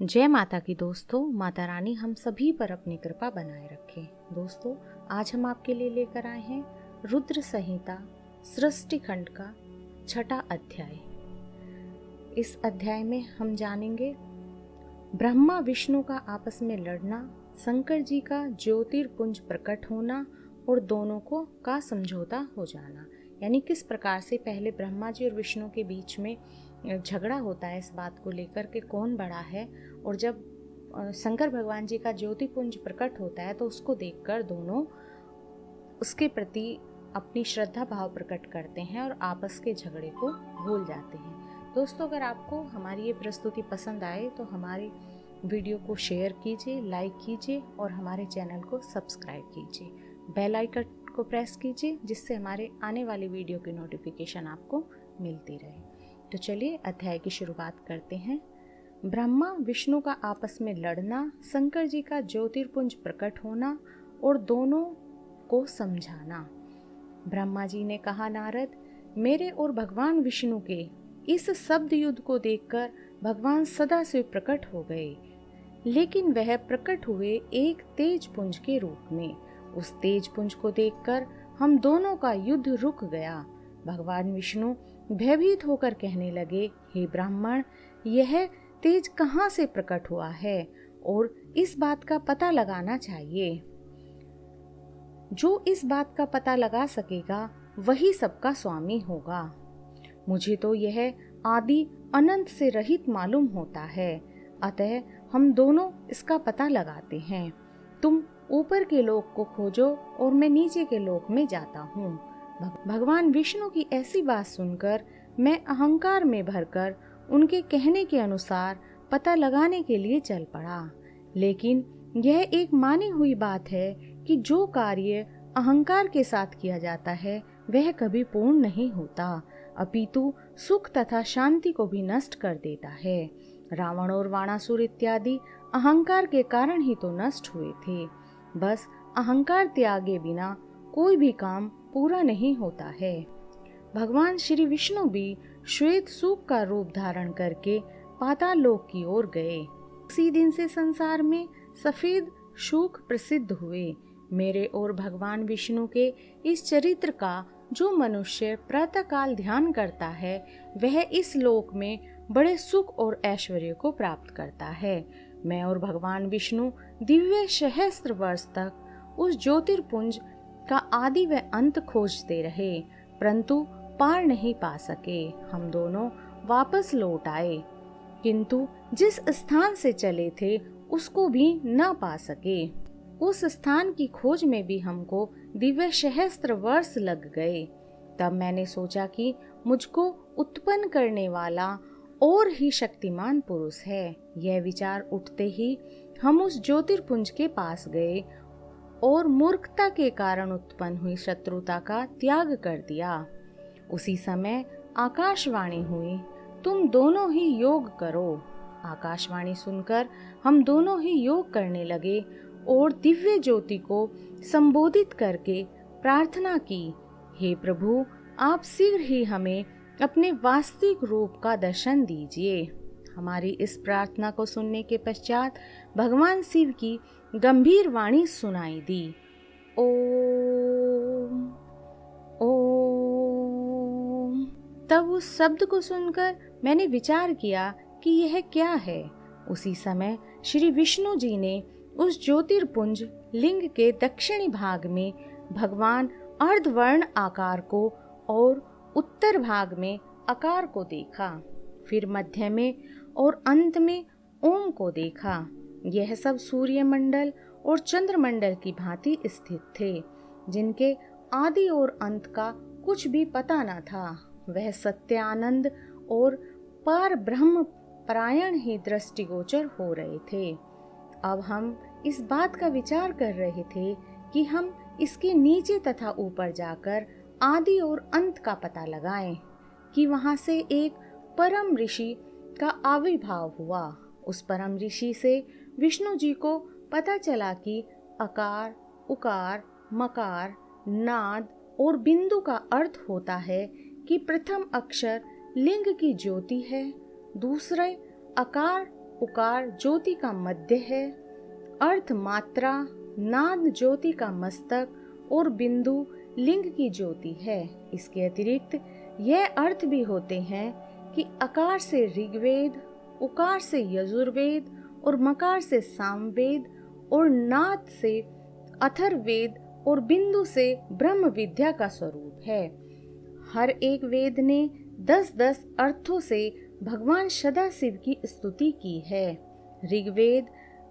जय माता की दोस्तों। माता रानी हम सभी पर अपनी कृपा बनाए रखे। दोस्तों, आज हम आपके लिए लेकर आए हैं रुद्र संहिता सृष्टि खंड का 6वां अध्याय। इस अध्याय में हम जानेंगे ब्रह्मा विष्णु का आपस में लड़ना, शंकर जी का ज्योतिर्पुंज प्रकट होना और दोनों का समझौता हो जाना। यानी किस प्रकार से पहले ब्रह्मा जी और विष्णु के बीच में झगड़ा होता है इस बात को लेकर के कौन बड़ा है, और जब शंकर भगवान जी का ज्योतिपुंज प्रकट होता है तो उसको देखकर दोनों उसके प्रति अपनी श्रद्धा भाव प्रकट करते हैं और आपस के झगड़े को भूल जाते हैं। दोस्तों, अगर आपको हमारी ये प्रस्तुति पसंद आए तो हमारी वीडियो को शेयर कीजिए, लाइक कीजिए और हमारे चैनल को सब्सक्राइब कीजिए। बेल आइकन को प्रेस कीजिए जिससे हमारे आने वाली वीडियो की नोटिफिकेशन आपको मिलती रहे। तो चलिए अध्याय की शुरुआत करते हैं। ब्रह्मा विष्णु का आपस में लड़ना, शंकर जी का ज्योतिर्पुंज प्रकट होना और दोनों को समझाना। ब्रह्मा जी ने कहा, नारद, मेरे और भगवान विष्णु के इस शब्द युद्ध को देखकर भगवान सदा से प्रकट हो गए, लेकिन वह प्रकट हुए एक तेज पुंज के रूप में। उस तेज पुंज को देखकर हम दोनों का युद्ध रुक गया। भगवान विष्णु भयभीत होकर कहने लगे, हे ब्राह्मण, यह तेज कहाँ से प्रकट हुआ है और इस बात का पता लगाना चाहिए। जो इस बात का पता लगा सकेगा वही सबका स्वामी होगा। मुझे तो यह आदि अनंत से रहित मालूम होता है, अतः हम दोनों इसका पता लगाते हैं। तुम ऊपर के लोक को खोजो और मैं नीचे के लोक में जाता हूँ। भगवान विष्णु की ऐसी बात सुनकर मैं अहंकार में भरकर उनके कहने के अनुसार पता लगाने के लिए चल पड़ा। लेकिन यह एक मानी हुई बात है कि जो कार्य अहंकार के साथ किया जाता है वह कभी पूर्ण नहीं होता, अपितु सुख तथा शांति को भी नष्ट कर देता है। रावण और वाणासुर इत्यादि अहंकार के कारण ही तो नष्ट हुए थे। बस अहंकार त्यागे बिना कोई भी काम पूरा नहीं होता है। भगवान श्री विष्णु भी श्वेत सूक का रूप धारण करके पाताल लोक की ओर गए। उसी दिन से संसार में सफेद शूक प्रसिद्ध हुए। मेरे और भगवान विष्णु के इस चरित्र का जो मनुष्य प्रातःकाल ध्यान करता है वह इस लोक में बड़े सुख और ऐश्वर्य को प्राप्त करता है। मैं और भगवान विष्णु दिव्य सहस्त्र वर्ष तक उस ज्योतिर्पुंज का आदि व अंत खोजते रहे, परंतु पार नहीं पा सके। हम दोनों वापस लौट आए, किंतु जिस स्थान से चले थे उसको भी न पा सके। उस स्थान की खोज में भी हमको दिव्य सहस्त्र वर्ष लग गए। तब मैंने सोचा कि मुझको उत्पन्न करने वाला और ही शक्तिमान पुरुष है। यह विचार उठते ही हम उस ज्योतिर्पुंज के पास गए और मूर्खता के कारण उत्पन्न हुई शत्रुता का त्याग कर दिया। उसी समय आकाशवाणी हुई, तुम दोनों ही योग करो। आकाशवाणी सुनकर हम दोनों ही योग करने लगे और दिव्य ज्योति को संबोधित करके प्रार्थना की, हे प्रभु, आप शीघ्र ही हमें अपने वास्तविक रूप का दर्शन दीजिए। हमारी इस प्रार्थना को सुनने के पश्चात भगवान शिव की गंभीर वाणी सुनाई दी, ओम ओम। तब उस शब्द को सुनकर मैंने विचार किया कि यह क्या है। उसी समय श्री विष्णु जी ने उस ज्योतिर्पुंज लिंग के दक्षिणी भाग में भगवान अर्धवर्ण आकार को और उत्तर भाग में आकार को देखा, फिर मध्य में और अंत में ओम को देखा। यह सब सूर्य मंडल और चंद्रमंडल की भांति स्थित थे, जिनके आदि और अंत का कुछ भी पता न था। वह सत्य आनंद और पार ब्रह्म परायण ही दृष्टिगोचर हो रहे थे। अब हम इस बात का विचार कर रहे थे कि हम इसके नीचे तथा ऊपर जाकर आदि और अंत का पता लगाएं कि वहां से एक परम ऋषि का आविर्भाव हुआ। उस परम ऋषि से विष्णु जी को पता चला कि अकार, उकार, मकार, नाद और बिंदु का अर्थ होता है कि प्रथम अक्षर लिंग की ज्योति है, दूसरे आकार उकार ज्योति का मध्य है, अर्थ मात्रा नाद ज्योति का मस्तक और बिंदु लिंग की ज्योति है। इसके अतिरिक्त यह अर्थ भी होते हैं कि अकार से ऋग्वेद, उकार से यजुर्वेद और मकार से सामवेद और नाद से अथर्ववेद और बिंदु से ब्रह्म विद्या का स्वरूप है। हर एक वेद ने 10-10 अर्थों से भगवान सदाशिव की स्तुति की है। ऋग्वेद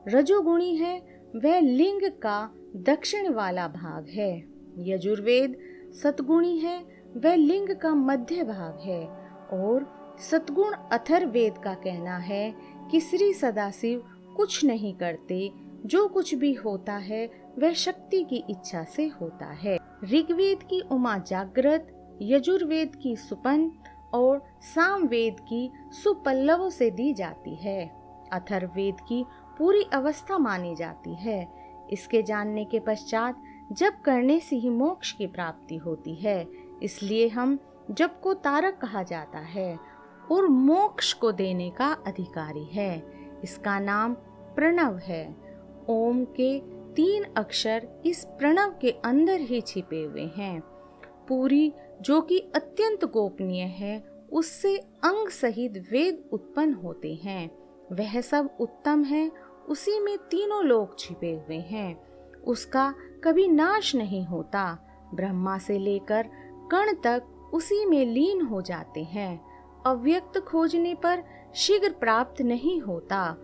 रजोगुणी है, वह लिंग का दक्षिण वाला भाग है। यजुर्वेद सतगुणी है, वह लिंग का मध्य भाग है। और सतगुण अथर्ववेद का कहना है कि श्री सदाशिव कुछ नहीं करते, जो कुछ भी होता है वह शक्ति की इच्छा से होता है। ऋग्वेद की उमा जागृत, यजुर्वेद की सुपन और सामवेद की सुपल्लवों से दी जाती है। अथर्ववेद की पूरी अवस्था मानी जाती है। इसके जानने के पश्चात जप करने से ही मोक्ष की प्राप्ति होती है। इसलिए हम जप को तारक कहा जाता है और मोक्ष को देने का अधिकारी है। इसका नाम प्रणव है। ओम के 3 अक्षर इस प्रणव के अंदर ही छिपे हुए हैं। पूरी जो कि अत्यंत गोपनीय है, उससे अंग सहित वेद उत्पन्न होते हैं। वह सब उत्तम है, उसी में तीनों लोक छिपे हुए हैं। उसका कभी नाश नहीं होता। ब्रह्मा से लेकर कण तक उसी में लीन हो जाते हैं। अव्यक्त खोजने पर शीघ्र प्राप्त नहीं होता।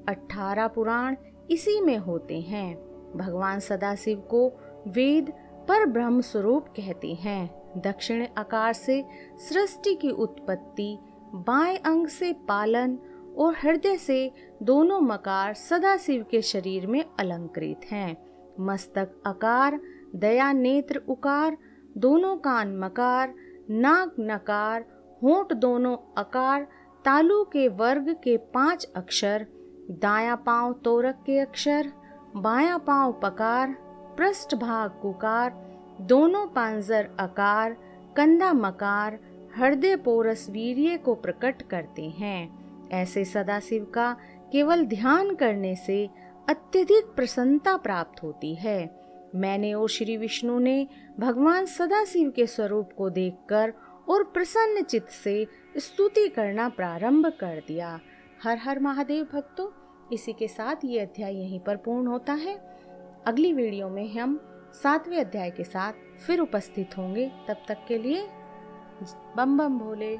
18 पुराण इसी में होते हैं। भगवान सदाशिव को वेद पर ब्रह्म स्वरूप कहते हैं। दक्षिण आकार से सृष्टि की उत्पत्ति, बाएं अंग से पालन और हृदय से दोनों मकार सदाशिव के शरीर में अलंकृत हैं। मस्तक अकार, दया नेत्र उकार, दोनों कान मकार, नाक नकार, होंठ दोनों अकार, तालु के वर्ग के 5 अक्षर, दायां पांव तोरक के अक्षर, बायां पांव पकार, पृष्ठ भाग कुकार, दोनों पांजर अकार, कंधा मकार, हृदय पोरस वीर्य को प्रकट करते हैं। ऐसे सदाशिव का केवल ध्यान करने से अत्यधिक प्रसन्नता प्राप्त होती है। मैंने और श्री विष्णु ने भगवान सदाशिव के स्वरूप को देखकर और प्रसन्न चित्त से स्तुति करना प्रारंभ कर दिया। हर हर महादेव भक्तों, इसी के साथ ये अध्याय यहीं पर पूर्ण होता है। अगली वीडियो में हम 7वें अध्याय के साथ फिर उपस्थित होंगे। तब तक के लिए बम बम भोले।